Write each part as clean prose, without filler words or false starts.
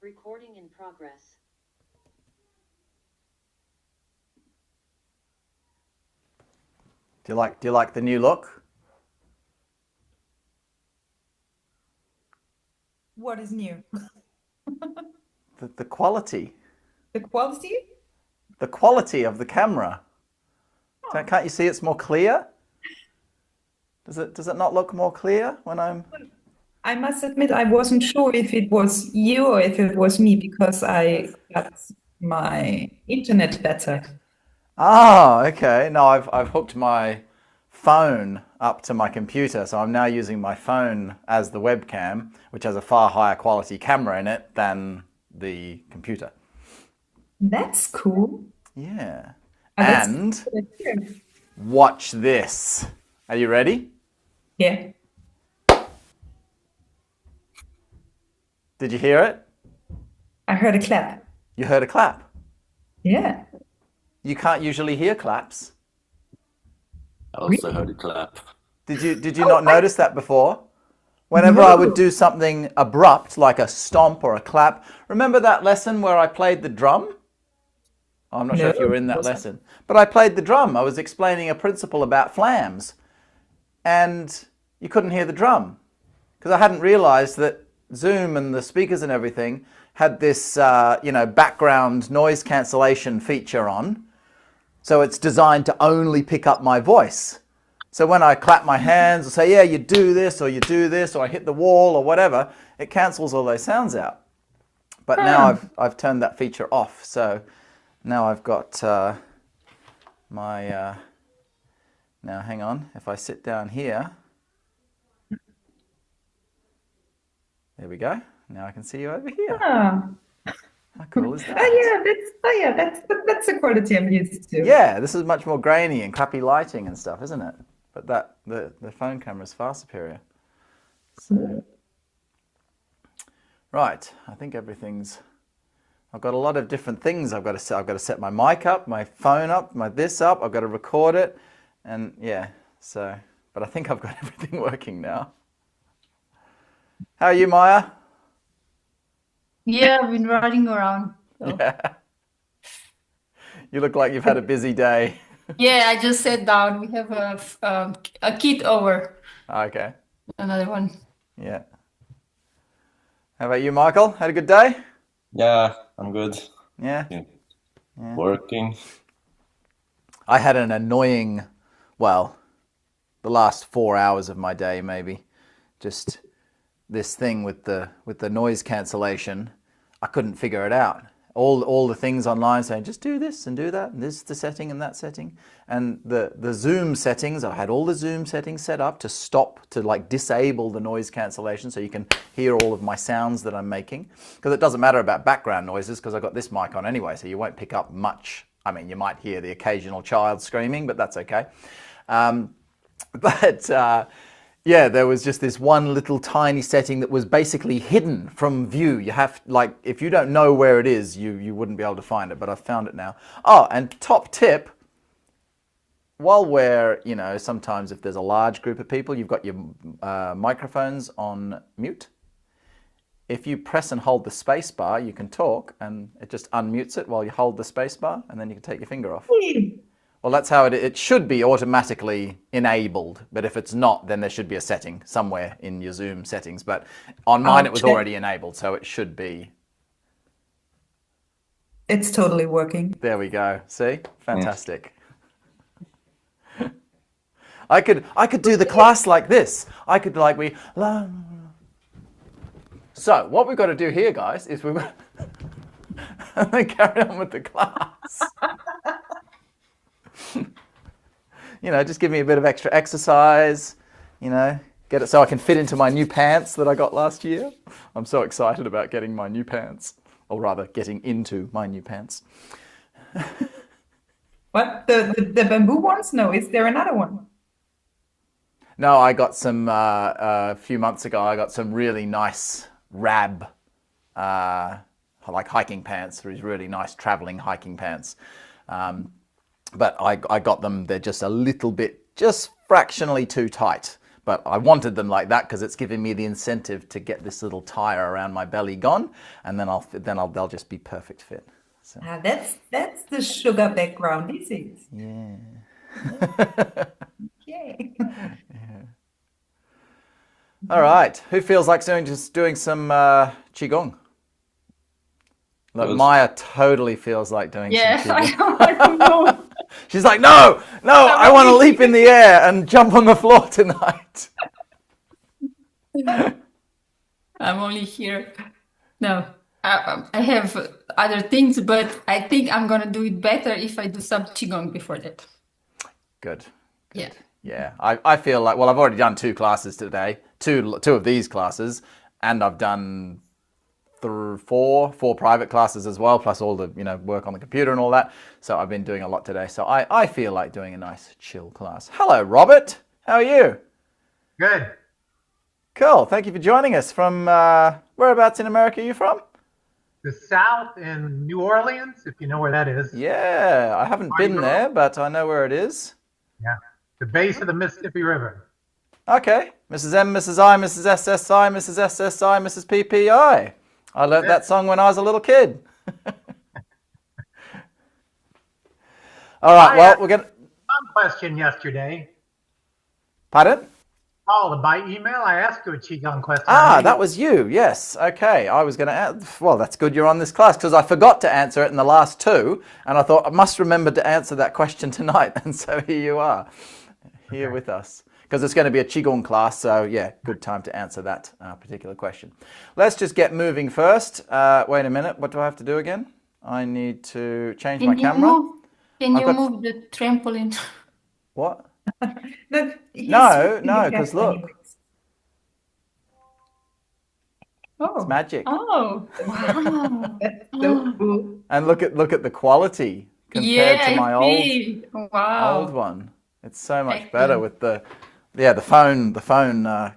Recording in progress. Do you like the new look? What is new? The quality. The quality? The quality of the camera. Oh. Can't you see it's more clear? Does it not look more clear when I'm... I must admit, I wasn't sure if it was you or if it was me because I got my internet better. Ah, okay. No, I've hooked my phone up to my computer, so I'm now using my phone as the webcam, which has a far higher quality camera in it than the computer. That's cool. Yeah. Oh, that's And cool. watch this. Are you ready? Yeah. Did you hear it? I heard a clap. You heard a clap. Yeah. You can't usually hear claps. I also heard a clap. Did you not notice that before? Whenever I would do something abrupt, like a stomp or a clap, remember that lesson where I played the drum? I'm not sure if you were in that lesson, but I played the drum. I was explaining a principle about flams, and you couldn't hear the drum because I hadn't realized that Zoom and the speakers and everything had this, background noise cancellation feature on. So it's designed to only pick up my voice. So when I clap my hands or say, yeah, you do this, or you do this, or I hit the wall or whatever, it cancels all those sounds out. But now I've turned that feature off. So now I've got now hang on, if I sit down here, there we go. Now I can see you over here. Ah. How cool is that? That's the quality I'm used to. Yeah, this is much more grainy and crappy lighting and stuff, isn't it? But the phone camera is far superior. So, right, I think I've got a lot of different things I've got to set. I've got to set my mic up, my phone up, this up. I've got to record it, and yeah. So, but I think I've got everything working now. How are you, Maya? Yeah, I've been running around. So. Yeah. You look like you've had a busy day. Yeah, I just sat down. We have a kid over. Okay. Another one. Yeah. How about you, Michael? Had a good day? Yeah, I'm good. Yeah. Working. I had an annoying, the last 4 hours of my day maybe. Just this thing with the noise cancellation. I couldn't figure it out. All the things online saying just do this and do that, and this is the setting and that setting, and the Zoom settings. I had all the Zoom settings set up to disable the noise cancellation so you can hear all of my sounds that I'm making, because it doesn't matter about background noises because I've got this mic on anyway, so you won't pick up much. I mean, you might hear the occasional child screaming, but that's okay. Yeah, there was just this one little tiny setting that was basically hidden from view. You have, if you don't know where it is, you wouldn't be able to find it, but I've found it now. Oh, and top tip, while we're, sometimes if there's a large group of people, you've got your microphones on mute. If you press and hold the space bar, you can talk, and it just unmutes it while you hold the space bar, and then you can take your finger off. Well, that's how it should be automatically enabled, but if it's not, then there should be a setting somewhere in your Zoom settings. But on mine, it was already enabled, so it should be. It's totally working. There we go. See? Fantastic. I could do the class like this. I could So what we've got to do here, guys, is we've got and then carry on with the class. Just give me a bit of extra exercise, get it so I can fit into my new pants that I got last year. I'm so excited about getting my new pants, or rather getting into my new pants. What? The bamboo ones? No, is there another one? No, I got some, a few months ago, I got some really nice rab, hiking pants, these really nice traveling hiking pants. But I got them, they're just a little bit, just fractionally too tight. But but I wanted them like that because it's giving me the incentive to get this little tire around my belly gone, and then they'll just be perfect fit. So. That's the sugar background, is it? Yeah. Okay. All right. Who feels like doing some Qigong? Look, Good. Maya totally feels like doing Yes, some I Qigong. don't know. She's like, no, I want to leap in the air and jump on the floor tonight. I'm only here. No, I have other things, but I think I'm gonna do it better if I do some qigong before that. Good. Yeah. Yeah, I feel like, well, I've already done 2 classes today, two of these classes, and I've done four private classes as well, plus all the work on the computer and all that. So I've been doing a lot today. So I feel like doing a nice chill class. Hello, Robert. How are you? Good. Cool. Thank you for joining us. From whereabouts in America are you from? The South in New Orleans, if you know where that is. Yeah, I haven't been there, but I know where it is. Yeah. The base of the Mississippi River. Okay. Mrs. M, Mrs. I, Mrs. SSI, Mrs. SSI, Mrs. PPI. I learnt that song when I was a little kid. All right, well, we're going to... One question yesterday. Pardon? Oh, by email, I asked you a Qigong question. That was you. Yes. Okay. I was going to... Well, that's good you're on this class because I forgot to answer it in the last 2, and I thought I must remember to answer that question tonight, and so here you are, here with us. Because it's going to be a Qigong class, so yeah, good time to answer that particular question. Let's just get moving first. Wait a minute, what do I have to do again? I need to change my camera. Can you move the trampoline? What? No, No, because look. Oh. It's magic. Oh, wow. That's so cool. And look at the quality compared to my old one. It's so much better with the phone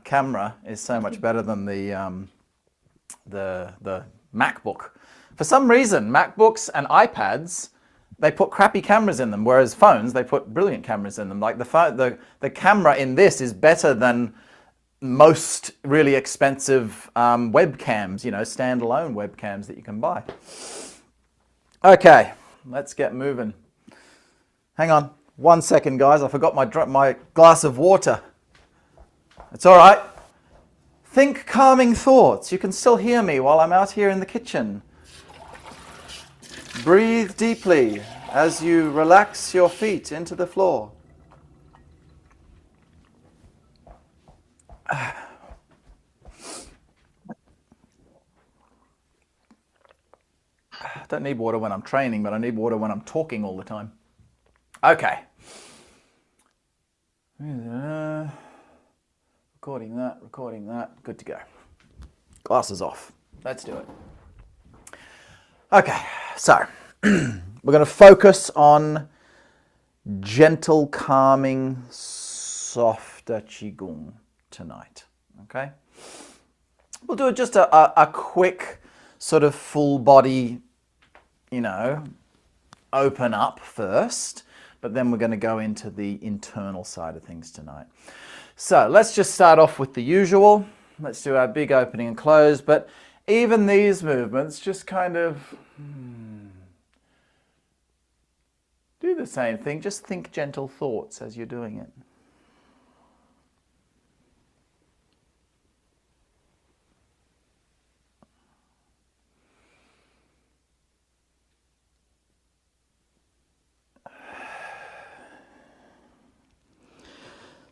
camera is so much better than the MacBook. For some reason, MacBooks and iPads, they put crappy cameras in them, whereas phones, they put brilliant cameras in them. Like the camera in this is better than most really expensive webcams, standalone webcams that you can buy. Okay, let's get moving. Hang on 1 second, guys. I forgot my glass of water. It's all right. Think calming thoughts. You can still hear me while I'm out here in the kitchen. Breathe deeply as you relax your feet into the floor. I don't need water when I'm training, but I need water when I'm talking all the time. Okay. Recording that. Good to go. Glasses off. Let's do it. Okay, so we're going to focus on gentle, calming, softer Qigong tonight. Okay? We'll do just a quick sort of full body, open up first, but then we're going to go into the internal side of things tonight. So let's just start off with the usual. Let's do our big opening and close, but even these movements just kind of do the same thing. Just think gentle thoughts as you're doing it.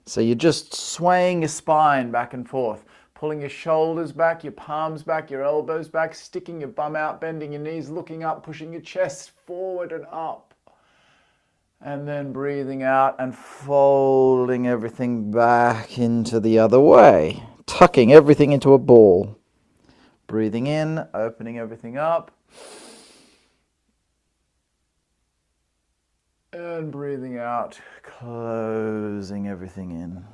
So you're just swaying your spine back and forth, pulling your shoulders back, your palms back, your elbows back, sticking your bum out, bending your knees, looking up, pushing your chest forward and up. And then breathing out and folding everything back into the other way, tucking everything into a ball. Breathing in, opening everything up. And breathing out, closing everything in.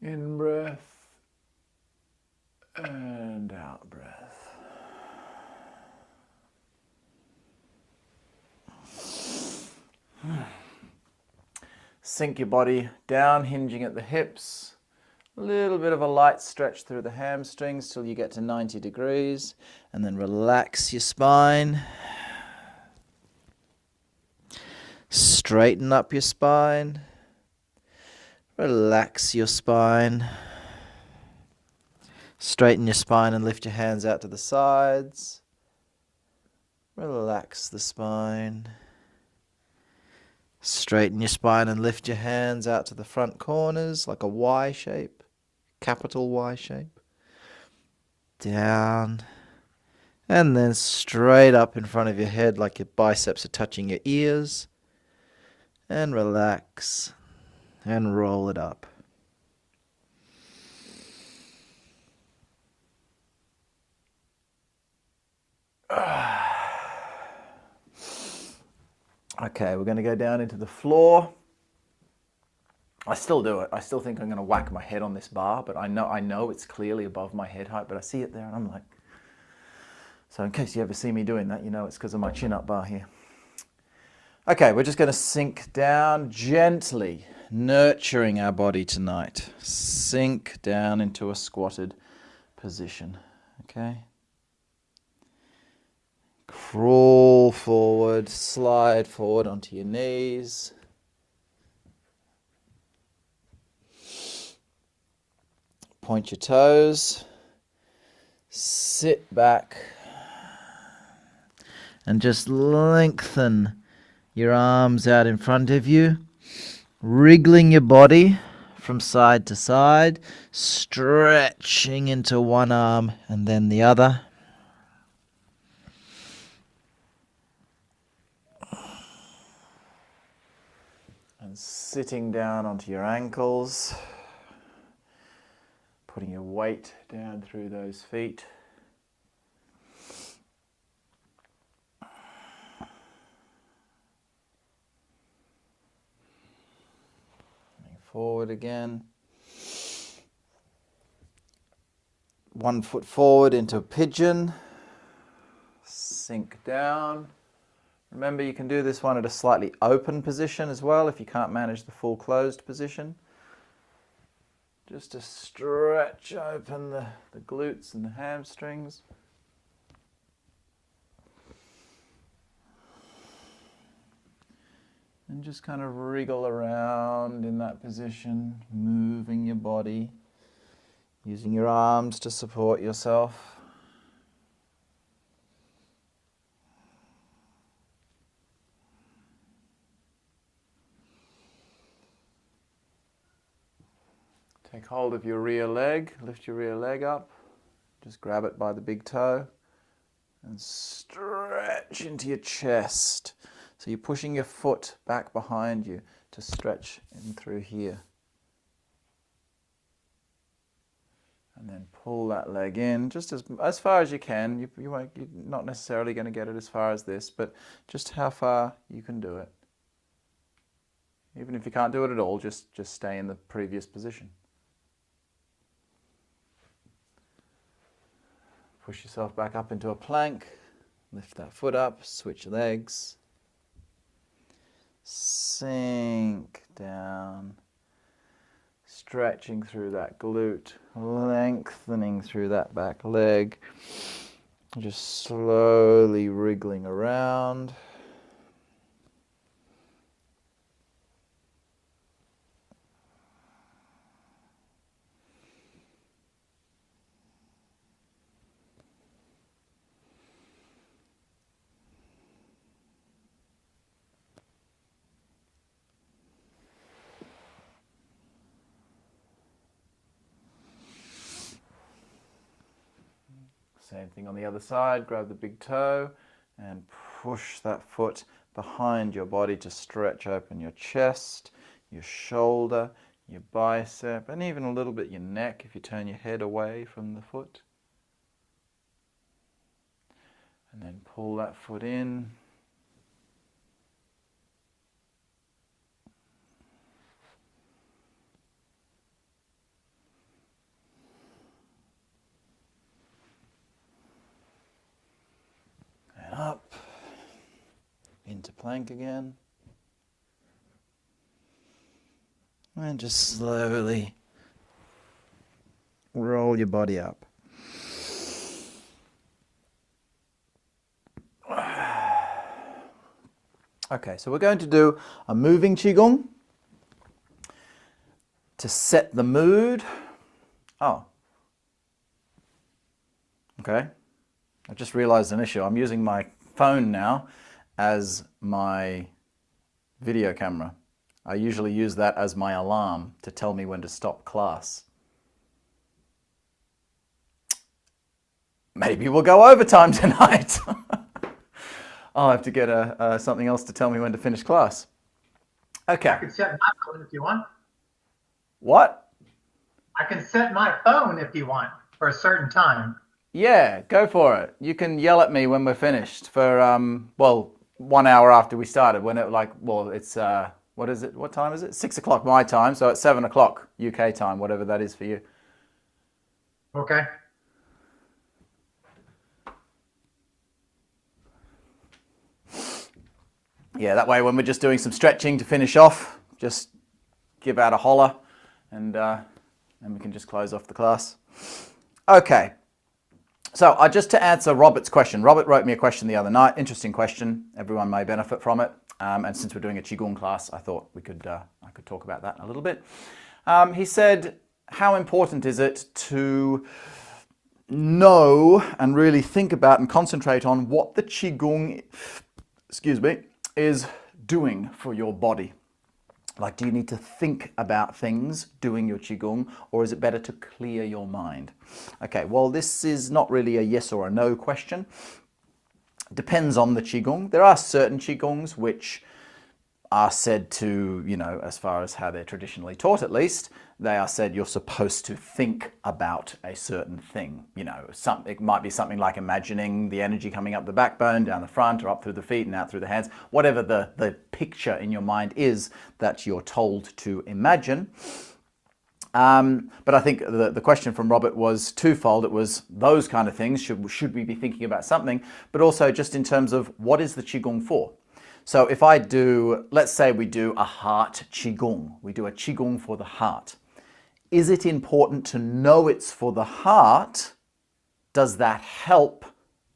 In breath and out breath. sink your body down, hinging at the hips. A little bit of a light stretch through the hamstrings till you get to 90 degrees. And then relax your spine. Straighten up your spine. Relax your spine. Straighten your spine and lift your hands out to the sides. Relax the spine. Straighten your spine and lift your hands out to the front corners like a Y shape, capital Y shape. Down. And then straight up in front of your head like your biceps are touching your ears. And relax. And roll it up. Okay, we're going to go down into the floor. I still do it. I still think I'm going to whack my head on this bar, but I know it's clearly above my head height, but I see it there and I'm like... So in case you ever see me doing that, you know it's because of my chin-up bar here. Okay, we're just going to sink down gently, nurturing our body tonight. Sink down into a squatted position, okay? Crawl forward, slide forward onto your knees. Point your toes. Sit back. And just lengthen your arms out in front of you. Wriggling your body from side to side. Stretching into one arm and then the other. And sitting down onto your ankles, putting your weight down through those feet. Coming forward again. 1 foot forward into a pigeon. Sink down. Remember, you can do this one at a slightly open position as well if you can't manage the full closed position. Just to stretch open the glutes and the hamstrings. And just kind of wriggle around in that position, moving your body, using your arms to support yourself. Take hold of your rear leg, lift your rear leg up, just grab it by the big toe and stretch into your chest. So you're pushing your foot back behind you to stretch in through here. And then pull that leg in just as far as you can. You're not necessarily going to get it as far as this, but just how far you can do it. Even if you can't do it at all, just stay in the previous position. Push yourself back up into a plank. Lift that foot up, switch legs. Sink down. Stretching through that glute, lengthening through that back leg. Just slowly wriggling around. Same thing on the other side, grab the big toe and push that foot behind your body to stretch open your chest, your shoulder, your bicep, and even a little bit your neck if you turn your head away from the foot. And then pull that foot in. Up into plank again. And just slowly roll your body up. Okay, so we're going to do a moving Qigong to set the mood. Oh. Okay. I just realized an issue. I'm using my phone now as my video camera. I usually use that as my alarm to tell me when to stop class. Maybe we'll go overtime tonight. I'll have to get something else to tell me when to finish class. Okay. I can set my phone if you want. What? I can set my phone if you want for a certain time. Yeah, go for it. You can yell at me when we're finished for, well, 1 hour after we started. When it it's, what is it? What time is it? 6 o'clock my time. So it's 7 o'clock UK time, whatever that is for you. Okay. Yeah, that way when we're just doing some stretching to finish off, just give out a holler and we can just close off the class. Okay. So just to answer Robert's question, Robert wrote me a question the other night. Interesting question. Everyone may benefit from it. And since we're doing a Qigong class, I thought I could talk about that a little bit. He said, how important is it to know and really think about and concentrate on what the Qigong, is doing for your body? Like, do you need to think about things doing your Qigong, or is it better to clear your mind? Okay, well, this is not really a yes or a no question. Depends on the Qigong. There are certain Qigongs which are said to, as far as how they're traditionally taught at least, they are said you're supposed to think about a certain thing. It might be something like imagining the energy coming up the backbone, down the front, or up through the feet and out through the hands. Whatever the picture in your mind is that you're told to imagine. But I think the question from Robert was twofold. It was those kind of things, should we be thinking about something, but also just in terms of what is the Qigong for? So if let's say we do a heart Qigong, we do a Qigong for the heart. Is it important to know it's for the heart? Does that help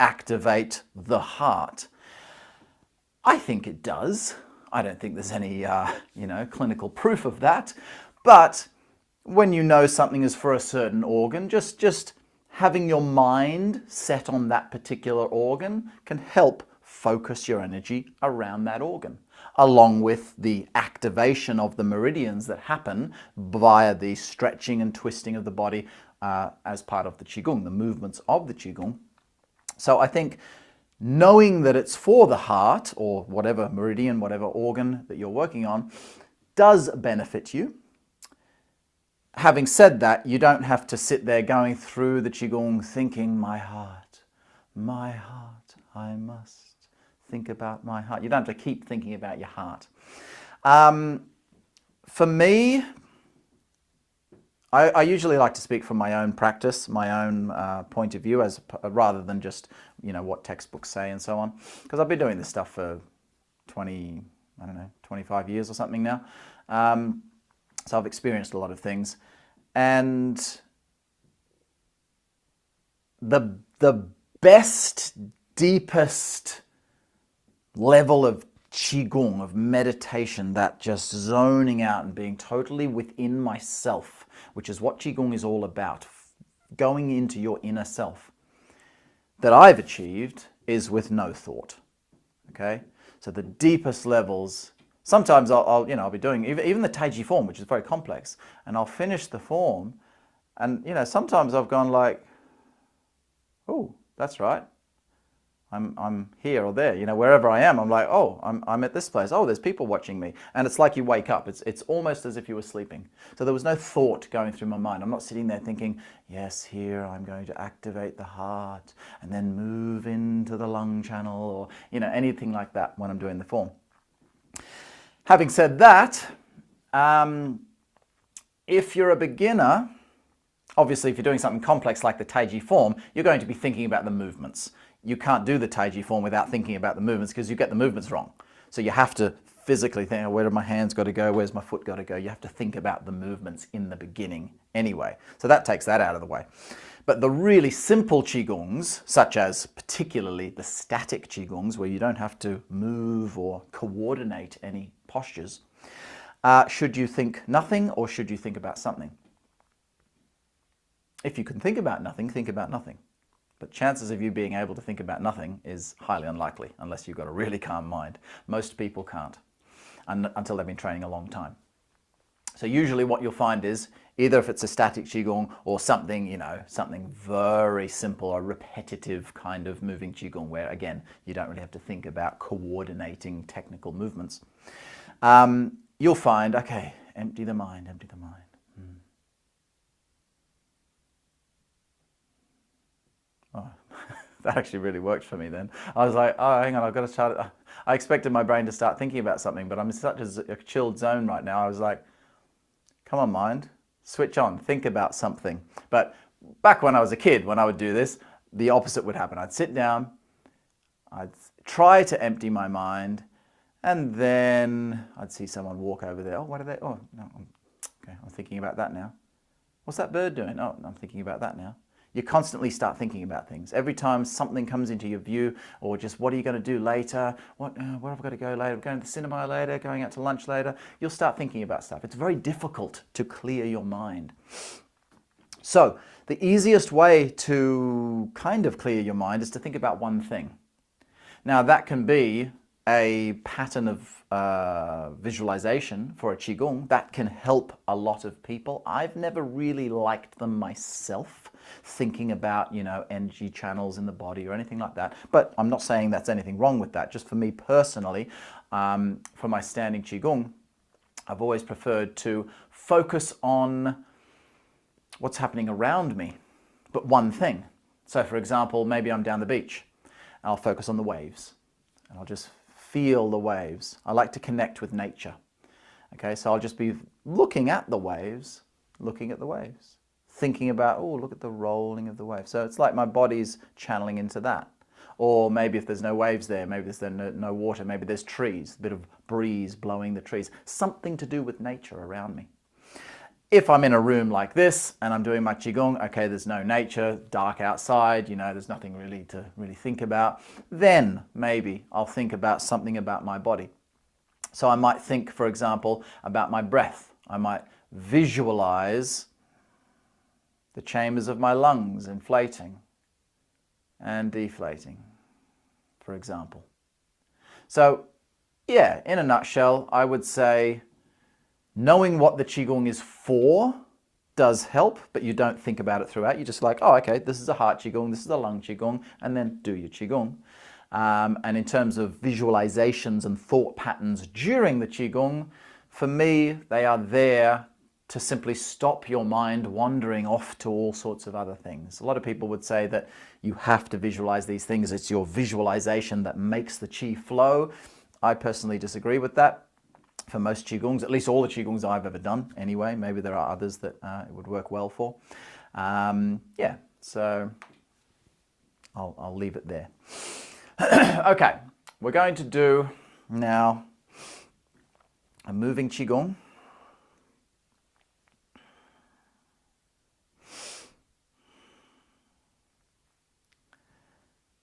activate the heart? I think it does. I don't think there's any, clinical proof of that. But when you know something is for a certain organ, just having your mind set on that particular organ can help focus your energy around that organ, along with the activation of the meridians that happen via the stretching and twisting of the body as part of the Qigong, the movements of the Qigong. So I think knowing that it's for the heart, or whatever meridian, whatever organ that you're working on, does benefit you. Having said that, you don't have to sit there going through the Qigong thinking, my heart, I must think about my heart. You don't have to keep thinking about your heart. For me, I usually like to speak from my own practice, my own point of view, rather than just what textbooks say and so on. Because I've been doing this stuff for 25 years or something now. So I've experienced a lot of things, and the best, deepest level of Qigong, of meditation, that just zoning out and being totally within myself, which is what Qigong is all about, going into your inner self, that I've achieved is with no thought. Okay, so the deepest levels. Sometimes I'll be doing even the Taiji form, which is very complex, and I'll finish the form, and sometimes I've gone like, oh, that's right. I'm here or there, wherever I am, I'm like, oh, I'm at this place. Oh, there's people watching me. And it's like you wake up. It's almost as if you were sleeping. So there was no thought going through my mind. I'm not sitting there thinking, yes, here I'm going to activate the heart and then move into the lung channel, or, anything like that when I'm doing the form. Having said that, if you're a beginner, obviously if you're doing something complex like the Taiji form, you're going to be thinking about the movements. You can't do the Taiji form without thinking about the movements, because you get the movements wrong. So you have to physically think, oh, where do my hands got to go? Where's my foot got to go? You have to think about the movements in the beginning anyway. So that takes that out of the way. But the really simple Qigongs, such as particularly the static Qigongs, where you don't have to move or coordinate any postures, should you think nothing or should you think about something? If you can think about nothing, think about nothing. But chances of you being able to think about nothing is highly unlikely unless you've got a really calm mind. Most people can't until they've been training a long time. So usually what you'll find is either if it's a static Qigong or something, you know, something very simple, a repetitive kind of moving Qigong where, again, you don't really have to think about coordinating technical movements. You'll find, okay, empty the mind, empty the mind. Oh, that actually really worked for me then. I was like, oh, hang on, I've got to start it. I expected my brain to start thinking about something, but I'm in such a chilled zone right now. I was like, come on, mind, switch on, think about something. But back when I was a kid, when I would do this, the opposite would happen. I'd sit down, I'd try to empty my mind, and then I'd see someone walk over there. Oh, what are they? Oh, no, okay, I'm thinking about that now. What's that bird doing? Oh, I'm thinking about that now. You constantly start thinking about things. Every time something comes into your view, or just what are you going to do later? Where have I got to go later? Going to the cinema later? Going out to lunch later? You'll start thinking about stuff. It's very difficult to clear your mind. So the easiest way to kind of clear your mind is to think about one thing. Now that can be a pattern of visualization for a Qigong. That can help a lot of people. I've never really liked them myself, thinking about, you know, energy channels in the body or anything like that. But I'm not saying that's anything wrong with that. Just for me personally, for my standing Qigong, I've always preferred to focus on what's happening around me, but one thing. So for example, maybe I'm down the beach. I'll focus on the waves and I'll just feel the waves. I like to connect with nature. Okay, so I'll just be looking at the waves, thinking about, oh, look at the rolling of the waves. So it's like my body's channeling into that. Or maybe if there's no waves there, maybe there's no water, maybe there's trees, a bit of breeze blowing the trees, something to do with nature around me. If I'm in a room like this and I'm doing my Qigong, okay, there's no nature, dark outside, you know, there's nothing really to think about, then maybe I'll think about something about my body. So I might think, for example, about my breath. I might visualize the chambers of my lungs inflating and deflating, for example. So, yeah, in a nutshell, I would say knowing what the Qigong is for does help, but you don't think about it throughout. You're just like, oh, okay, this is a heart Qigong, this is a lung Qigong, and then do your Qigong. And in terms of visualizations and thought patterns during the Qigong, for me, they are there to simply stop your mind wandering off to all sorts of other things. A lot of people would say that you have to visualize these things. It's your visualization that makes the Qi flow. I personally disagree with that. For most Qigongs, at least all the Qigongs I've ever done anyway. Maybe there are others that it would work well for. Yeah, so I'll leave it there. Okay, we're going to do now a moving Qigong.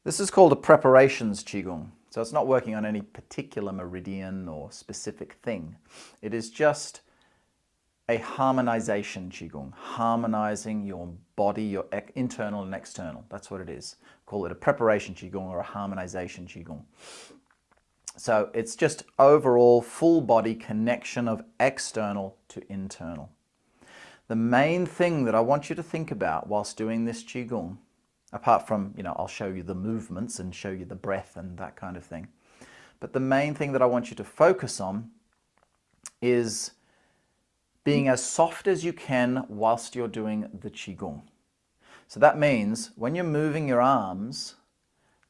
This is called a preparations Qigong. So it's not working on any particular meridian or specific thing. It is just a harmonization Qigong, harmonizing your body, your internal and external. That's what it is. Call it a preparation Qigong or a harmonization Qigong. So it's just overall full body connection of external to internal. The main thing that I want you to think about whilst doing this Qigong, apart from, you know, I'll show you the movements and show you the breath and that kind of thing. But the main thing that I want you to focus on is being as soft as you can whilst you're doing the Qigong. So that means when you're moving your arms,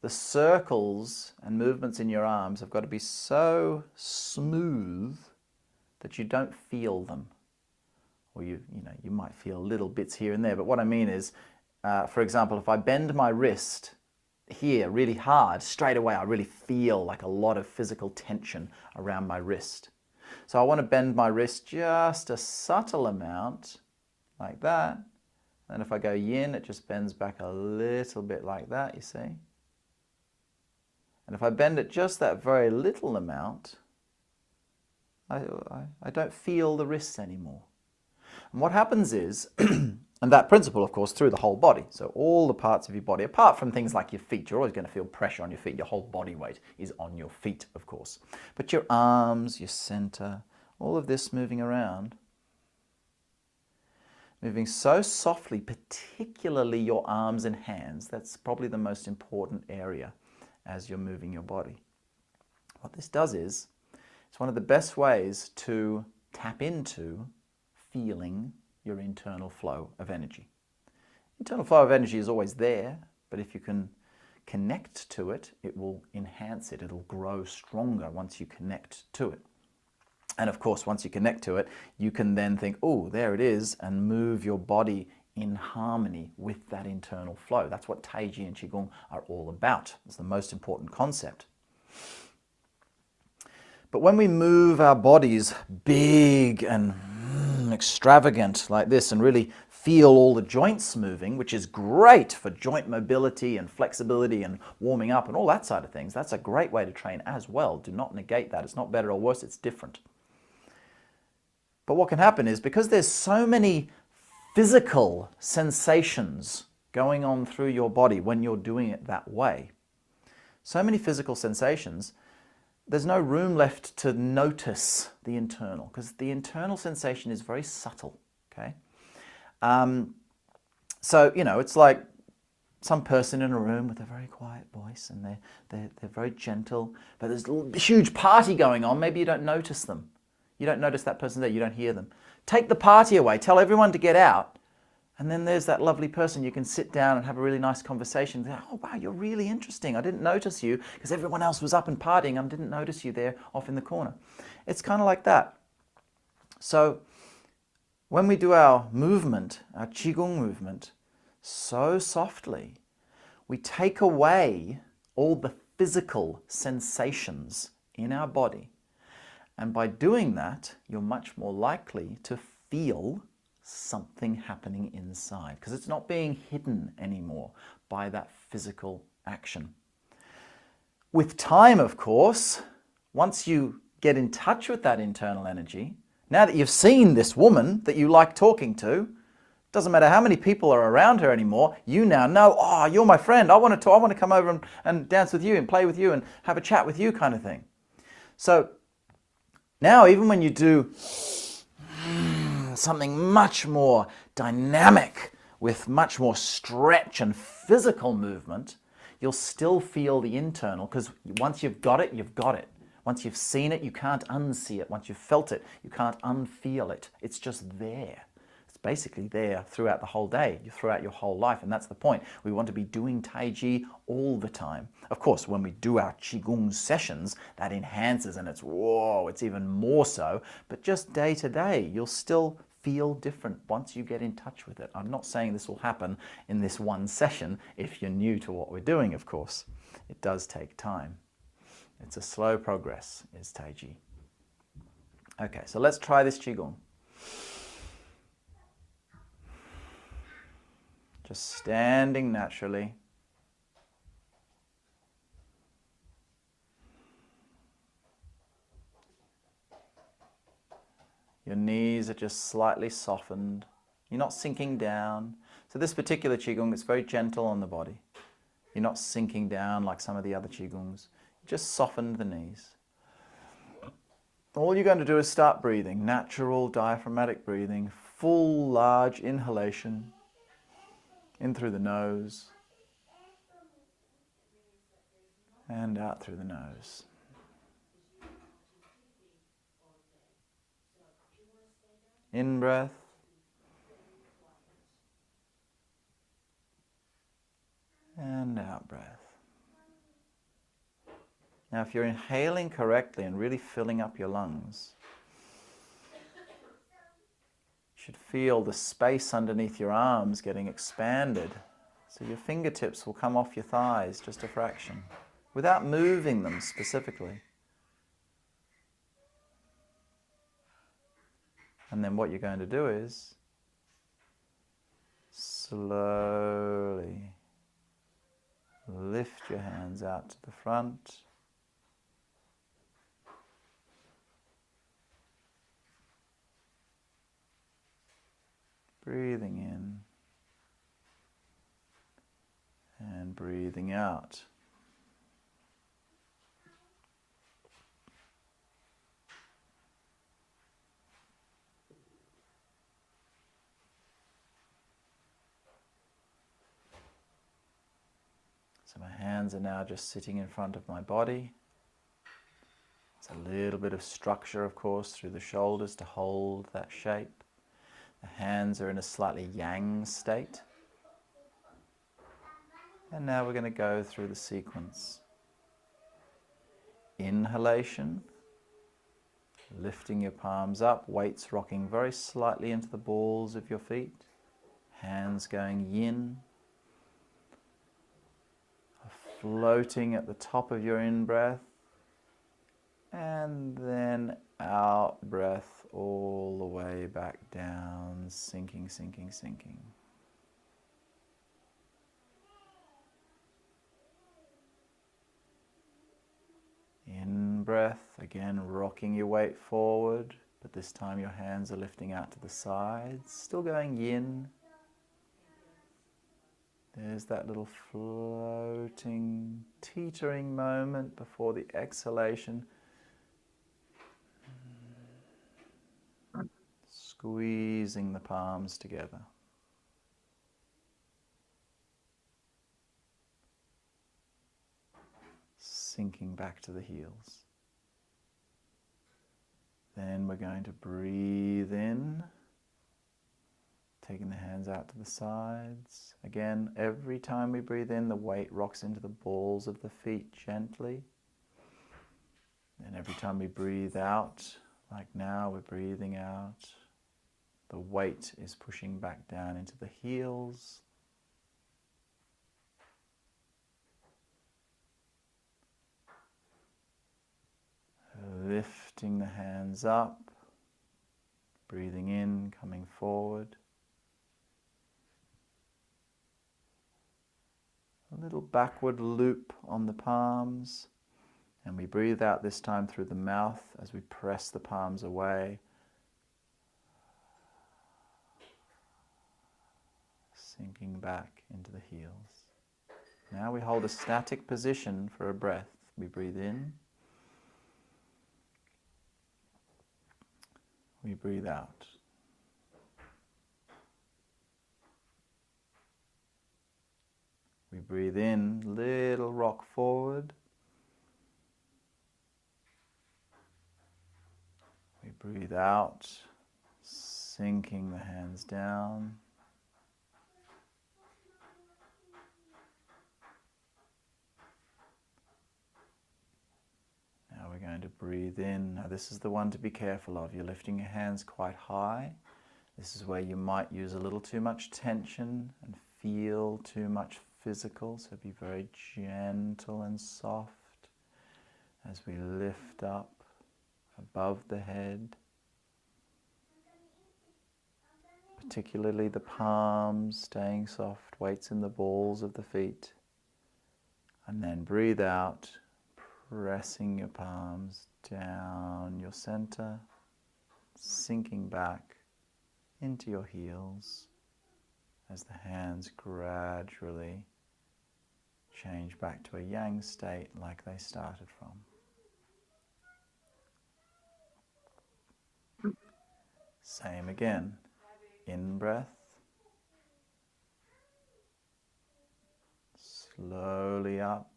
the circles and movements in your arms have got to be so smooth that you don't feel them. Or you might feel little bits here and there, but what I mean is, for example, if I bend my wrist here really hard, straight away I really feel like a lot of physical tension around my wrist. So I want to bend my wrist just a subtle amount, like that. And if I go yin, it just bends back a little bit like that, you see. And if I bend it just that very little amount, I don't feel the wrists anymore. And what happens is, and that principle, of course, through the whole body. So all the parts of your body, apart from things like your feet, you're always going to feel pressure on your feet. Your whole body weight is on your feet, of course. But your arms, your center, all of this moving around, moving so softly, particularly your arms and hands. That's probably the most important area as you're moving your body. What this does is, it's one of the best ways to tap into feeling your internal flow of energy. Internal flow of energy is always there, but if you can connect to it, it will enhance it. It'll grow stronger once you connect to it. And of course, once you connect to it, you can then think, oh, there it is, and move your body in harmony with that internal flow. That's what Taiji and Qigong are all about. It's the most important concept. But when we move our bodies big and extravagant like this and really feel all the joints moving, which is great for joint mobility and flexibility and warming up and all that side of things, that's a great way to train as well. Do not negate that. It's not better or worse, it's different. But what can happen is, because there's so many physical sensations going on through your body when you're doing it that way, so many physical sensations, there's no room left to notice the internal, because the internal sensation is very subtle, okay? So, you know, it's like some person in a room with a very quiet voice, and they're very gentle, but there's a huge party going on. Maybe you don't notice them. You don't notice that person there, you don't hear them. Take the party away, tell everyone to get out, and then there's that lovely person. You can sit down and have a really nice conversation. Oh, wow, you're really interesting. I didn't notice you because everyone else was up and partying. I didn't notice you there off in the corner. It's kind of like that. So when we do our movement, our Qigong movement, so softly, we take away all the physical sensations in our body. And by doing that, you're much more likely to feel something happening inside, because it's not being hidden anymore by that physical action. With time, of course, once you get in touch with that internal energy, now that you've seen this woman that you like talking to, doesn't matter how many people are around her anymore, you now know, oh, you're my friend, I want to talk, I want to come over and dance with you and play with you and have a chat with you, kind of thing. So now, even when you do something much more dynamic with much more stretch and physical movement, you'll still feel the internal, because once you've got it, you've got it. Once you've seen it, you can't unsee it. Once you've felt it, you can't unfeel it. It's just there. It's basically there throughout the whole day, throughout your whole life, and that's the point. We want to be doing Taiji all the time. Of course, when we do our Qigong sessions, that enhances, and it's, whoa, it's even more so, but just day to day, you'll still feel different once you get in touch with it. I'm not saying this will happen in this one session if you're new to what we're doing, of course. It does take time. It's a slow progress, is Taiji. Okay, so let's try this Qigong. Just standing naturally. Your knees are just slightly softened. You're not sinking down. So this particular Qigong is very gentle on the body. You're not sinking down like some of the other Qigongs. You just softened the knees. All you're going to do is start breathing. Natural diaphragmatic breathing. Full, large inhalation. In through the nose. And out through the nose. In breath. And out breath. Now, if you're inhaling correctly and really filling up your lungs, you should feel the space underneath your arms getting expanded So your fingertips will come off your thighs just a fraction, without moving them specifically. And then what you're going to do is slowly lift your hands out to the front. Breathing in and breathing out. So my hands are now just sitting in front of my body. It's a little bit of structure, of course, through the shoulders to hold that shape. The hands are in a slightly yang state. And now we're going to go through the sequence. Inhalation, lifting your palms up, weights rocking very slightly into the balls of your feet. Hands going yin. Floating at the top of your in-breath. And then out breath all the way back down, sinking, sinking, sinking. In breath, again rocking your weight forward, but this time your hands are lifting out to the sides, still going yin. There's that little floating, teetering moment before the exhalation. Squeezing the palms together. Sinking back to the heels. Then we're going to breathe in, taking the hands out to the sides. Again, every time we breathe in, the weight rocks into the balls of the feet gently. And every time we breathe out, like now, we're breathing out. The weight is pushing back down into the heels. Lifting the hands up, breathing in, coming forward. A little backward loop on the palms, and we breathe out this time through the mouth as we press the palms away. Sinking back into the heels. Now we hold a static position for a breath. We breathe in. We breathe out. We breathe in, little rock forward. We breathe out, sinking the hands down. Now we're going to breathe in. Now this is the one to be careful of. You're lifting your hands quite high. This is where you might use a little too much tension and feel too much physical. So be very gentle and soft as we lift up above the head. Particularly the palms staying soft, weights in the balls of the feet. And then breathe out, pressing your palms down your center, sinking back into your heels as the hands gradually change back to a yang state like they started from. Same again. In breath. Slowly up.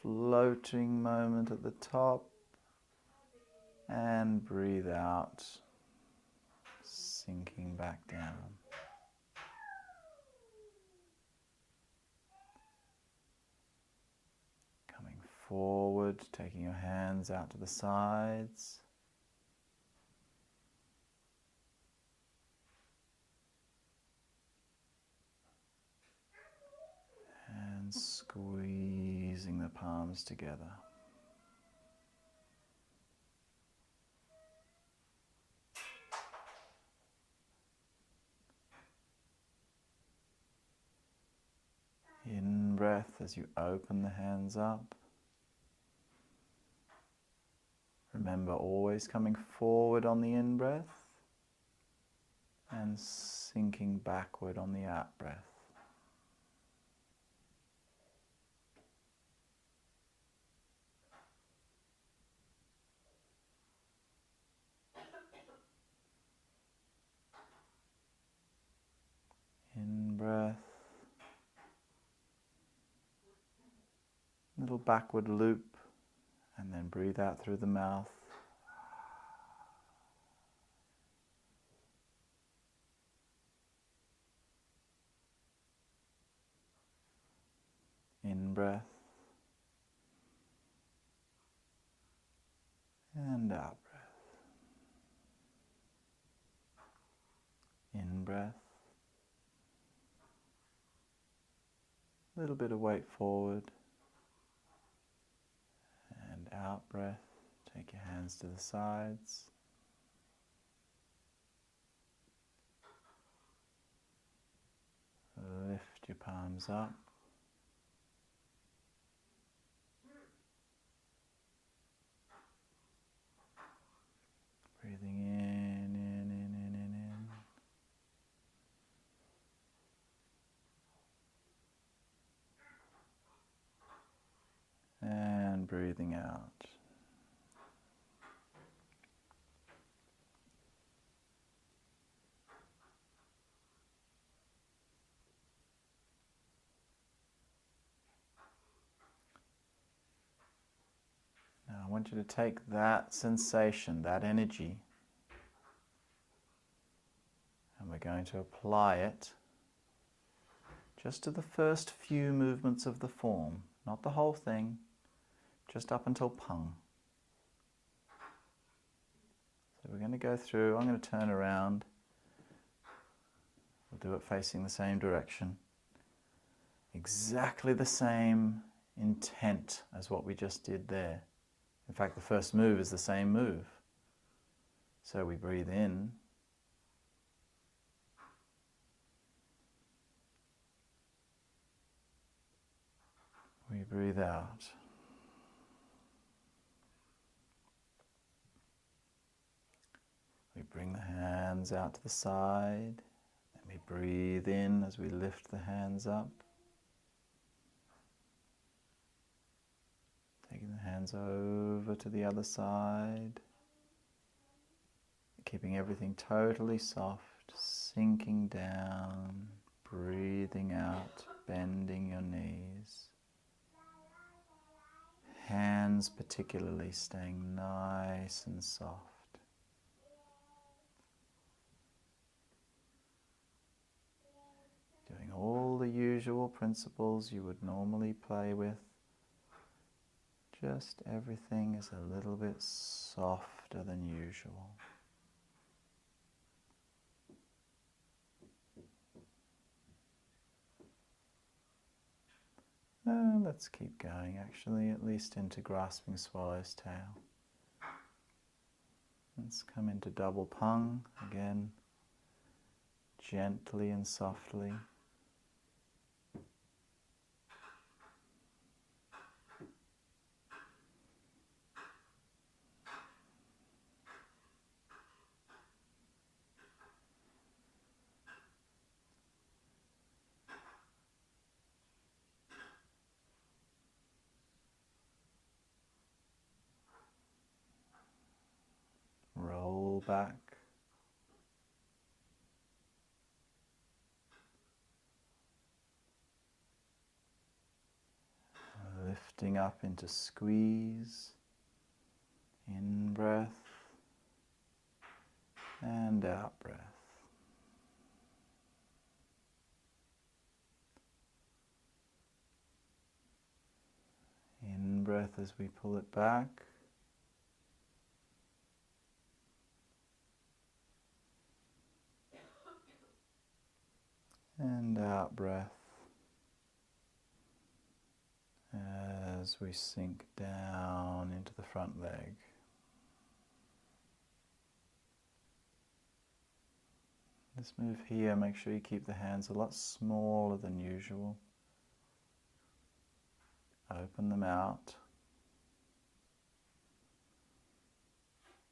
Floating moment at the top. And breathe out. Sinking back down. Coming forward, taking your hands out to the sides. Squeezing the palms together. In breath as you open the hands up. Remember, always coming forward on the in breath and sinking backward on the out breath. In breath. Little backward loop, and then breathe out through the mouth. In breath and out breath. In breath. A little bit of weight forward. And out breath. Take your hands to the sides. Lift your palms up. Breathing in. And breathing out. Now I want you to take that sensation, that energy, and we're going to apply it just to the first few movements of the form, not the whole thing, just up until pung. So we're going to go through, I'm going to turn around, we'll do it facing the same direction, exactly the same intent as what we just did there. In fact, the first move is the same move. So we breathe in. We breathe out. We bring the hands out to the side. And we breathe in as we lift the hands up. Taking the hands over to the other side. Keeping everything totally soft, sinking down, breathing out, bending your knees. Hands particularly staying nice and soft. Doing all the usual principles you would normally play with. Just everything is a little bit softer than usual. Let's keep going actually, at least into grasping swallow's tail. Let's come into double pung again, gently and softly. Roll back. Lifting up into squeeze. In breath and out breath. In breath as we pull it back. And out breath. as we sink down into the front leg. This move here, make sure you keep the hands a lot smaller than usual. Open them out.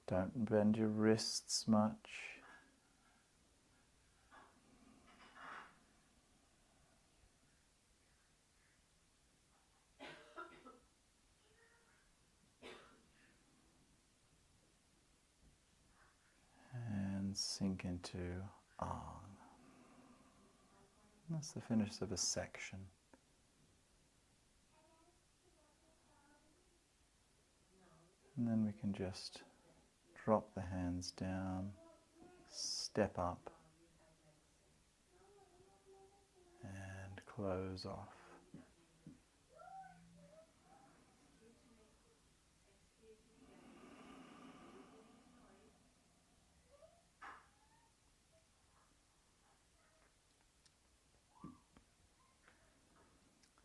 Don't bend your wrists much. And sink into Ang. That's the finish of a section. And then we can just drop the hands down, step up, and close off.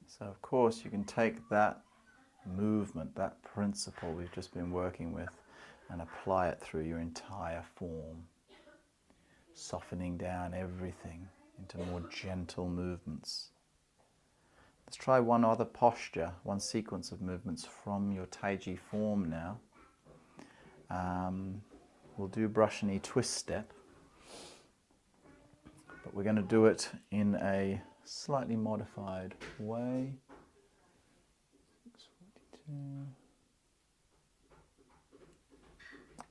So of course you can take that movement, that principle we've just been working with, and apply it through your entire form, softening down everything into more gentle movements. Let's try one other posture, one sequence of movements from your Taiji form now. We'll do brush knee twist step, but we're going to do it in a slightly modified way. 642.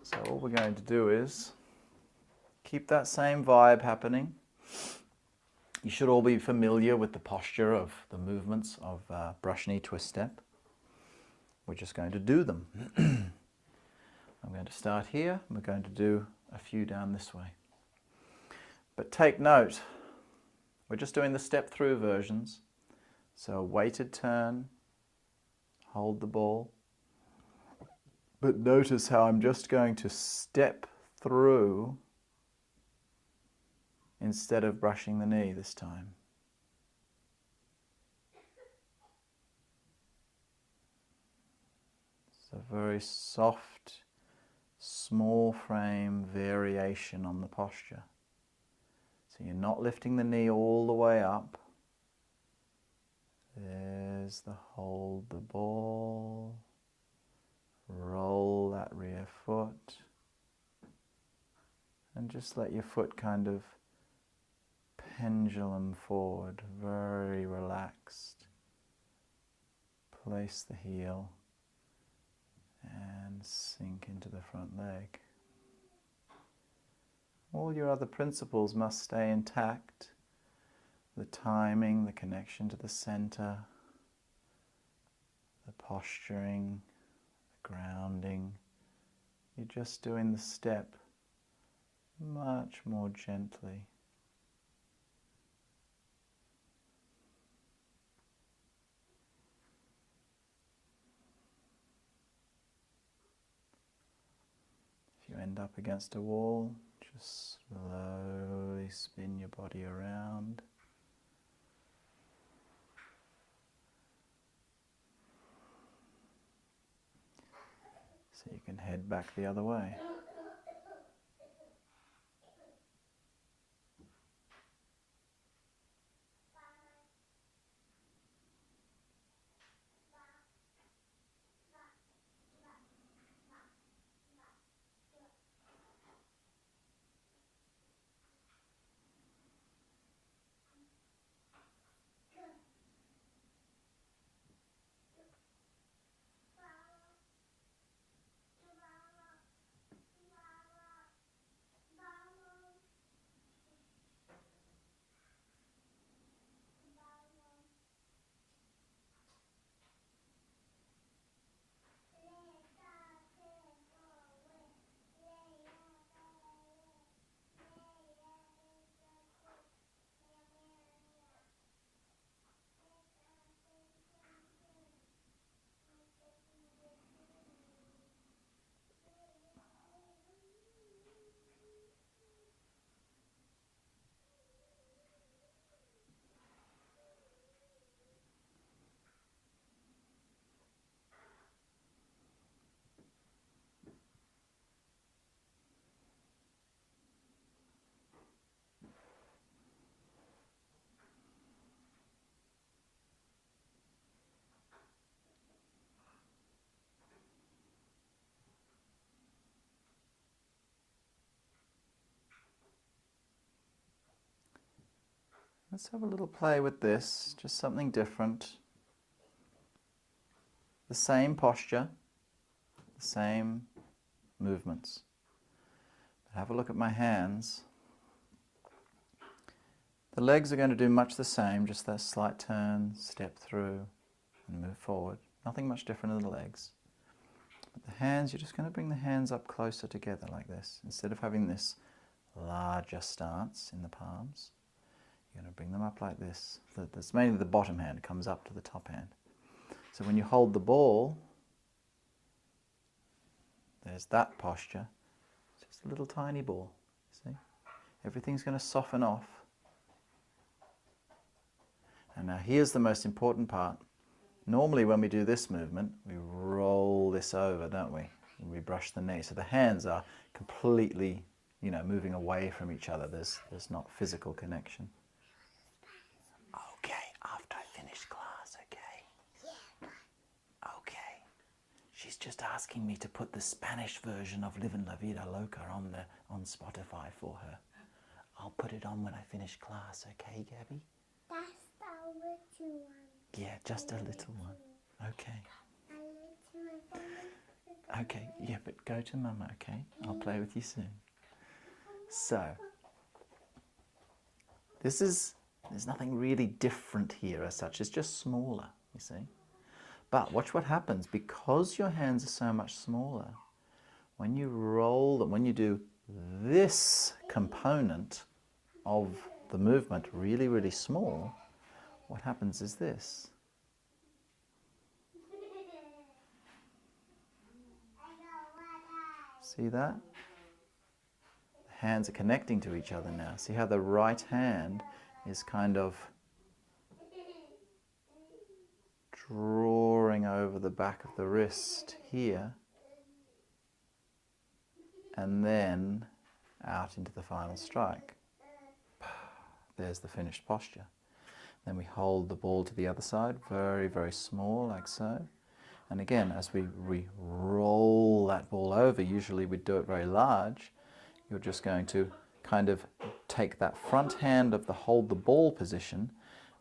So all we're going to do is keep that same vibe happening. You should all be familiar with the posture of the movements of brush knee twist step. We're just going to do them. I'm going to start here. We're going to do a few down this way. But take note, we're just doing the step through versions. So weighted turn, hold the ball. But notice how I'm just going to step through instead of brushing the knee this time. It's a very soft, small frame variation on the posture. So you're not lifting the knee all the way up. There's the hold the ball. Roll that rear foot. And just let your foot kind of pendulum forward, very relaxed. Place the heel and sink into the front leg. All your other principles must stay intact. The timing, the connection to the center, the posturing, the grounding. You're just doing the step much more gently. If you end up against a wall, just slowly spin your body around. So you can head back the other way. Let's have a little play with this, just something different. The same posture, the same movements. But have a look at my hands. The legs are going to do much the same, just that slight turn, step through, and move forward. Nothing much different in the legs. But the hands, you're just going to bring the hands up closer together like this. Instead of having this larger stance in the palms, you're going to bring them up like this. That's mainly the bottom hand, comes up to the top hand. So when you hold the ball, there's that posture. It's just a little tiny ball, see? Everything's going to soften off. And now here's the most important part. Normally when we do this movement, we roll this over, don't we? And we brush the knee. So the hands are completely, moving away from each other. There's not physical connection. Okay, after I finish class, okay? Okay. She's just asking me to put the Spanish version of Livin' La Vida Loca on Spotify for her. I'll put it on when I finish class, okay, Gabby? That's the little one. Yeah, just a little one. Okay. Okay, yeah, but go to Mama, okay? I'll play with you soon. So, there's nothing really different here as such. It's just smaller, you see. But watch what happens. Because your hands are so much smaller, when you roll them, when you do this component of the movement really, really small, what happens is this. See that? The hands are connecting to each other now. See how the right hand is kind of drawing over the back of the wrist here, and then out into the final strike. There's the finished posture. Then we hold the ball to the other side, very, very small, like so. And again, as we roll that ball over, usually we do it very large, you're just going to kind of take that front hand of the hold the ball position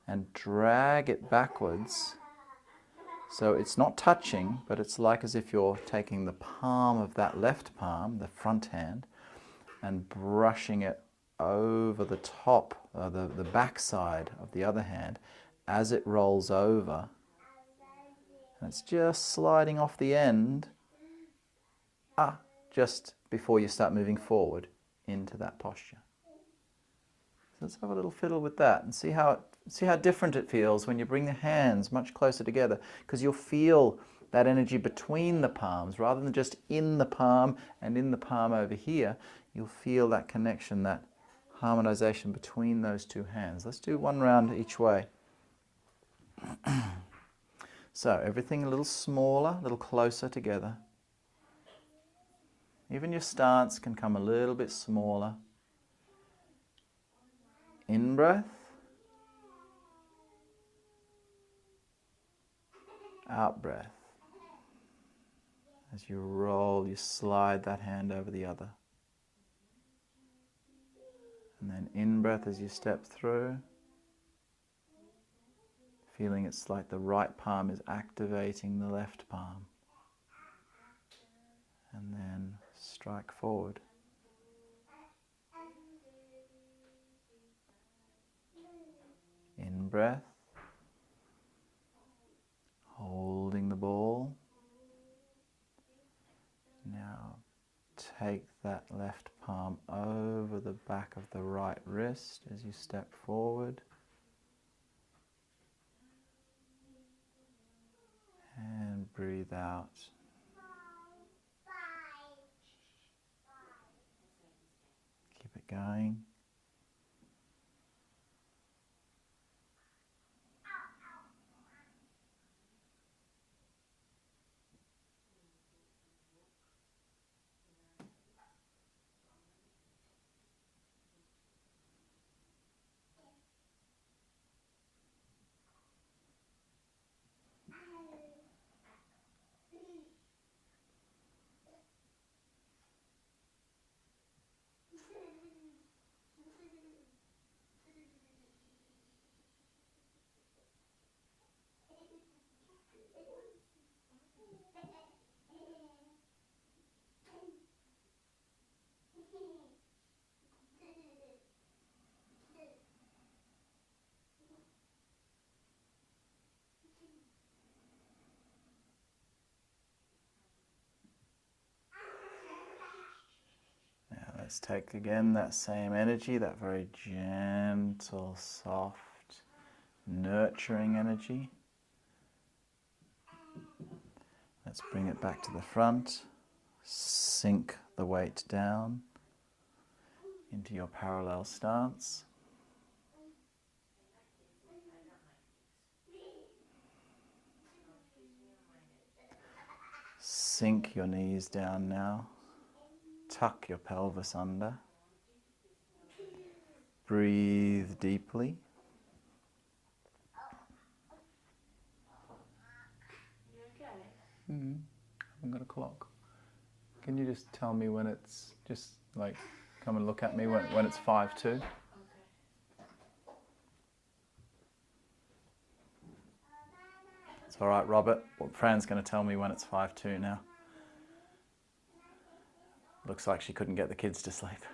and drag it backwards. So it's not touching, but it's like as if you're taking the palm of that left palm, the front hand, and brushing it over the top, the back side of the other hand as it rolls over. And it's just sliding off the end, just before you start moving forward into that posture. So let's have a little fiddle with that and see how different it feels when you bring the hands much closer together, because you'll feel that energy between the palms rather than just in the palm and in the palm over here. You'll feel that connection, that harmonization between those two hands. Let's do one round each way. So everything a little smaller, a little closer together. Even your stance can come a little bit smaller. In breath. Out breath. As you roll, you slide that hand over the other. And then in breath as you step through. Feeling it's like the right palm is activating the left palm. And then strike forward. In breath. Holding the ball. Now take that left palm over the back of the right wrist as you step forward. And breathe out. Keep it going. Let's take again that same energy, that very gentle, soft, nurturing energy. Let's bring it back to the front. Sink the weight down into your parallel stance. Sink your knees down now. Tuck your pelvis under. Breathe deeply. I haven't got a clock. Can you just tell me when it's, just like come and look at me when it's 5:02? It's all right, Robert. Well, Fran's going to tell me when it's 5:02 now. Looks like she couldn't get the kids to sleep.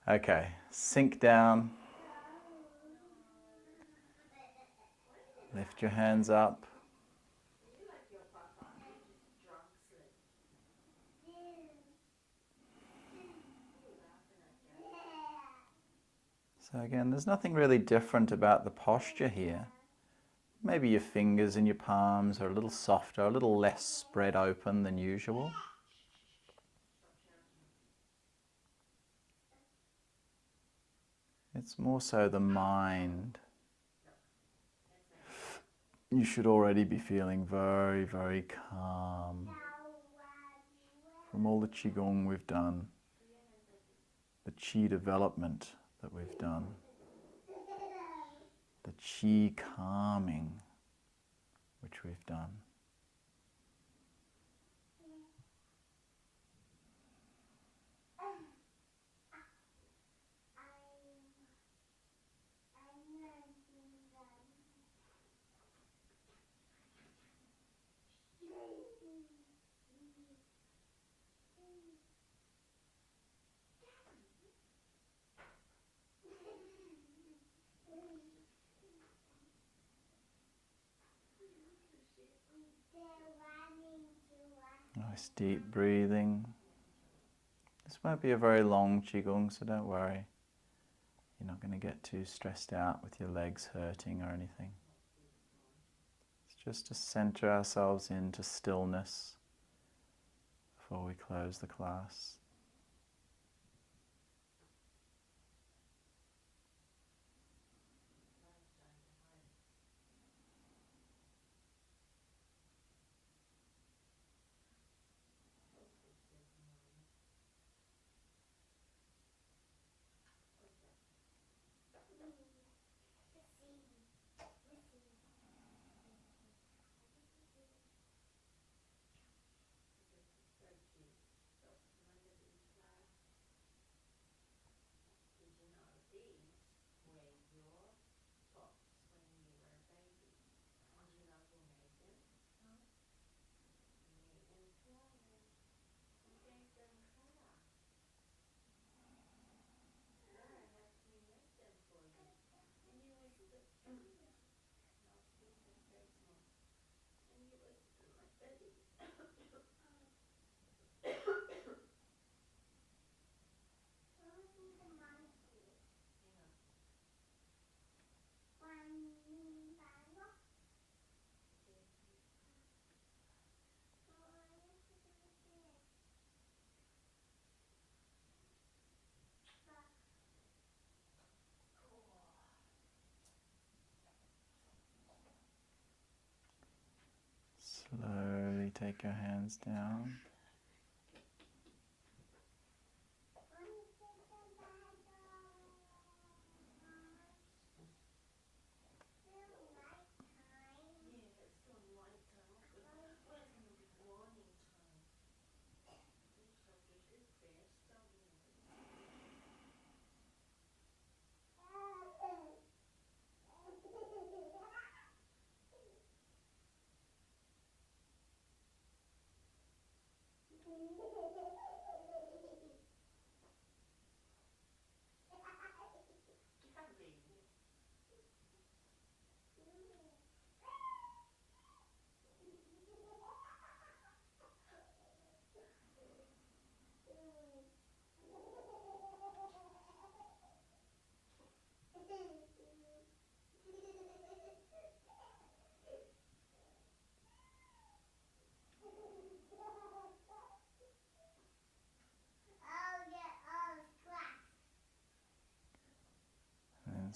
Okay, sink down. Lift your hands up. So again, there's nothing really different about the posture here. Maybe your fingers and your palms are a little softer, a little less spread open than usual. It's more so the mind. You should already be feeling very, very calm from all the Qigong we've done, the Qi development that we've done, the Qi calming which we've done. Nice deep breathing. This won't be a very long Qigong, so don't worry. You're not going to get too stressed out with your legs hurting or anything. It's just to center ourselves into stillness before we close the class. Slowly take your hands down.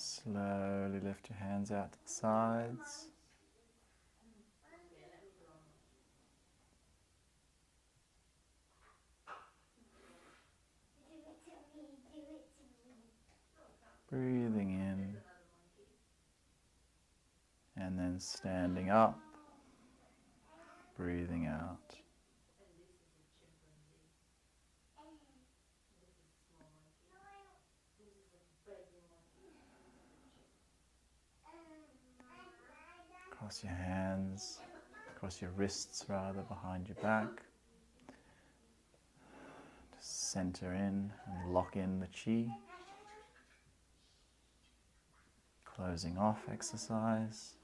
Slowly lift your hands out to the sides. Breathing in. And then standing up. Breathing out. Cross your hands, cross your wrists rather, behind your back. Just center in and lock in the chi. Closing off exercise.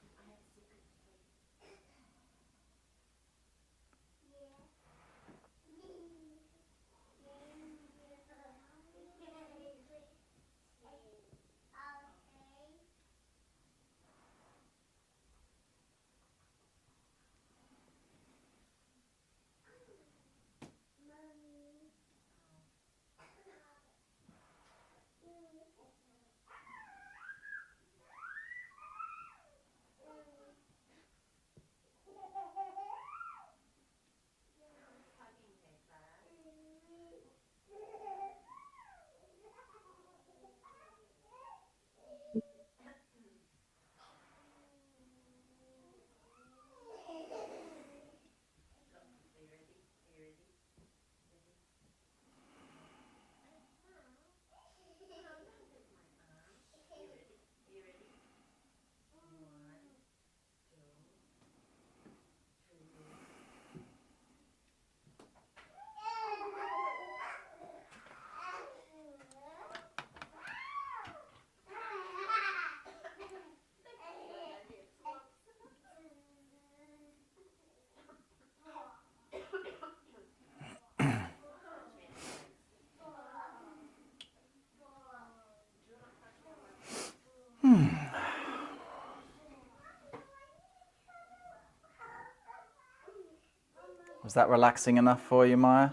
Was that relaxing enough for you, Maya?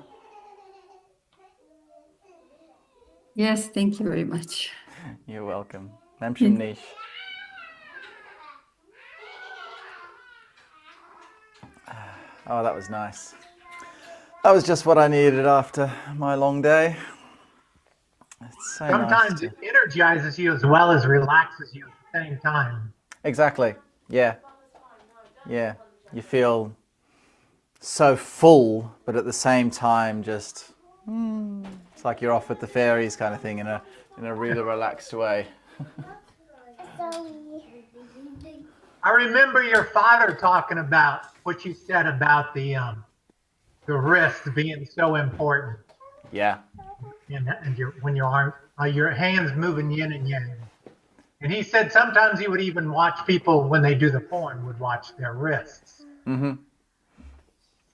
Yes, thank you very much. You're welcome. Namshim Nish. Oh, that was nice. That was just what I needed after my long day. It's so Sometimes nice it energizes you as well as relaxes you at the same time. Exactly. Yeah. Yeah. You feel so full, but at the same time, just it's like you're off with the fairies, kind of thing, in a really relaxed way. I remember your father talking about what you said about the wrists being so important, Yeah. and when your hands moving yin and yang. And he said sometimes he would even watch people when they do the form would watch their wrists. Mm-hmm.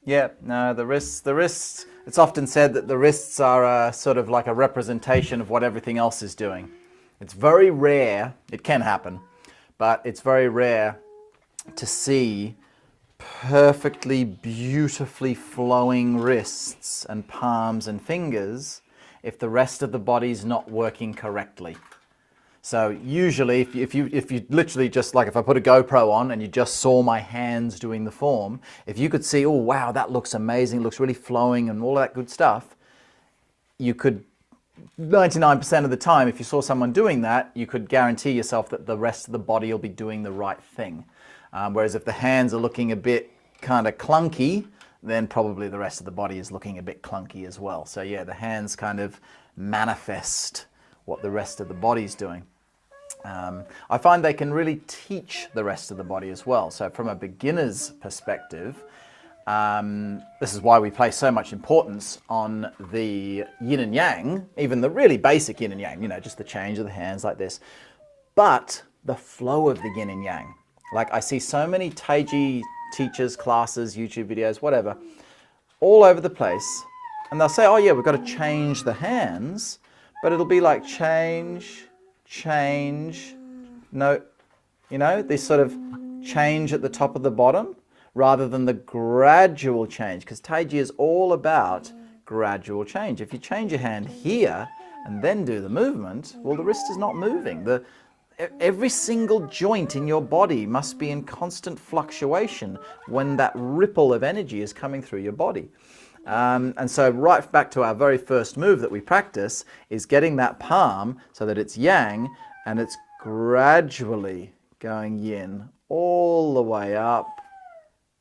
Yeah, no, the wrists, it's often said that the wrists are sort of like a representation of what everything else is doing. It's very rare, it can happen, but it's very rare to see perfectly, beautifully flowing wrists and palms and fingers if the rest of the body's not working correctly. So usually if you literally just, like if I put a GoPro on and you just saw my hands doing the form, if you could see, oh wow, that looks amazing, looks really flowing and all that good stuff, you could 99% of the time, if you saw someone doing that, you could guarantee yourself that the rest of the body will be doing the right thing. Whereas if the hands are looking a bit kind of clunky, then probably the rest of the body is looking a bit clunky as well. So yeah, the hands kind of manifest what the rest of the body's doing. I find they can really teach the rest of the body as well. So from a beginner's perspective, this is why we place so much importance on the yin and yang, even the really basic yin and yang, you know, just the change of the hands like this, but the flow of the yin and yang. Like I see so many Taiji teachers, classes, YouTube videos, whatever, all over the place, and they'll say, oh yeah, we've got to change the hands, but it'll be like change, no, you know, this sort of change at the top of the bottom rather than the gradual change, because Taiji is all about gradual change. If you change your hand here and then do the movement, well, the wrist is not moving. every single joint in your body must be in constant fluctuation when that ripple of energy is coming through your body. And so right back to our very first move that we practice is getting that palm so that it's yang and it's gradually going yin all the way up,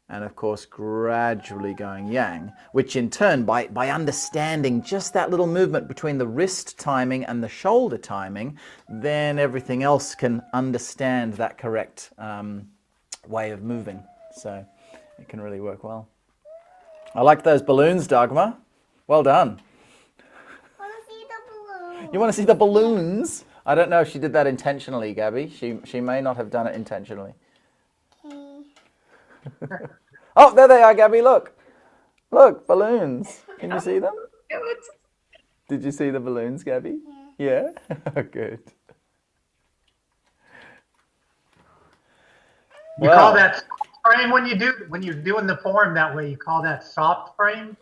and of course gradually going yang, which in turn, by understanding just that little movement between the wrist timing and the shoulder timing, then everything else can understand that correct way of moving. So it can really work well. I like those balloons, Dagmar. Well done. I want to see the balloon. You want to see the balloons? I don't know if she did that intentionally, Gabby. She may not have done it intentionally. Okay. Oh, there they are, Gabby. Look. Look, balloons. Can you see them? Did you see the balloons, Gabby? Yeah? Good. You call that soft frame when you're doing the form that way, you call that soft frame?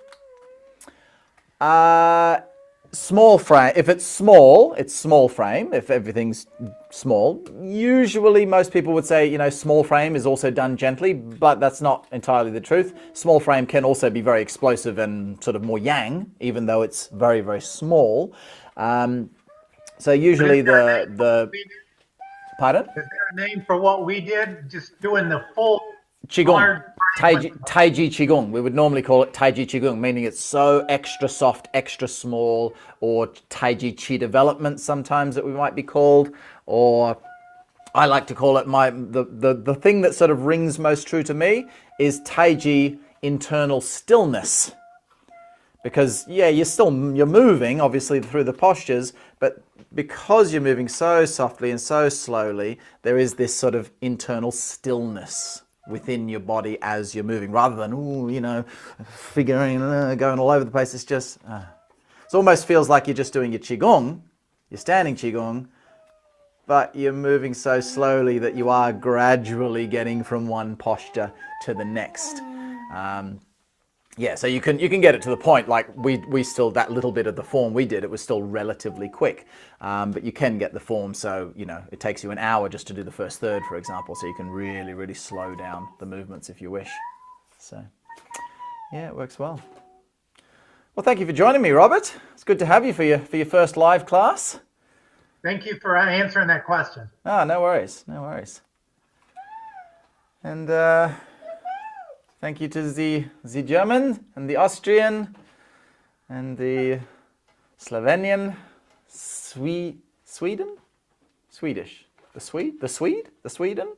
Small frame. If it's small frame. If everything's small, usually most people would say, you know, small frame is also done gently, but that's not entirely the truth. Small frame can also be very explosive and sort of more yang, even though it's very, very small. So usually the pardon? Is there a name for what we did? Just doing the full Qigong. Taiji Qigong. We would normally call it Taiji Qigong, meaning it's so extra soft, extra small, or Taiji Chi development sometimes that we might be called, or I like to call it the thing that sort of rings most true to me is Taiji internal stillness. Because yeah, you're moving obviously through the postures, but because you're moving so softly and so slowly, there is this sort of internal stillness within your body as you're moving, rather than, ooh, you know, figuring, going all over the place. It's just, it almost feels like you're just doing your Qigong, you're standing Qigong, but you're moving so slowly that you are gradually getting from one posture to the next. Yeah, so you can get it to the point, like we still, that little bit of the form we did, it was still relatively quick, but you can get the form, so, you know, it takes you an hour just to do the first third, for example, so you can really, really slow down the movements if you wish. So, yeah, it works well. Well, thank you for joining me, Robert. It's good to have you for your first live class. Thank you for answering that question. Ah, no worries, no worries. And thank you to the German and the Austrian and the Slovenian, Sweden, Swedish, the Sweden.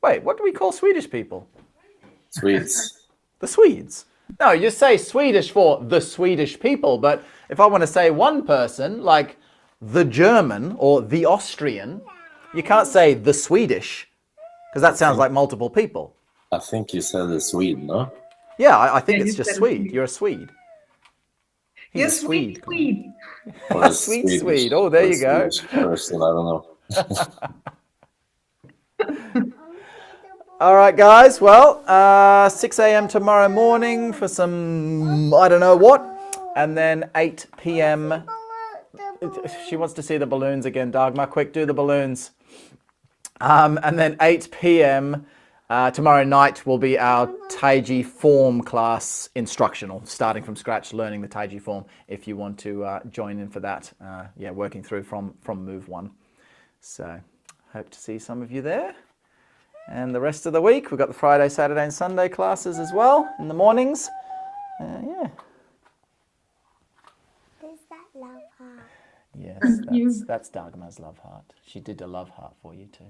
Wait, what do we call Swedish people? Swedes. The Swedes. No, you say Swedish for the Swedish people, but if I want to say one person, like the German or the Austrian, you can't say the Swedish, because that sounds like multiple people. I think you said the Swede, no? Yeah, I think Yeah, it's you just said Swede. Swede. You're a Swede. He's You're a sweet, sweet. Or a Sweet Swedish- Swede. Oh, there or a you go. Swedish person, I don't know. All right, guys. Well, 6 a.m. tomorrow morning for some, I don't know what. And then 8 p.m. She wants to see the balloons again, Dagmar. Quick, do the balloons. And then 8 p.m. Tomorrow night will be our Taiji form class instructional, starting from scratch, learning the Taiji form. If you want to join in for that, yeah, working through from move 1. So, hope to see some of you there. And the rest of the week, we've got the Friday, Saturday, and Sunday classes as well in the mornings. Yeah. Is that love heart? Yes, that's Dagmar's love heart. She did a love heart for you too.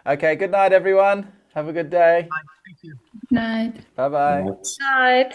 Okay, good night, everyone. Have a good day. Thank you. Night. Bye-bye. Right. Night.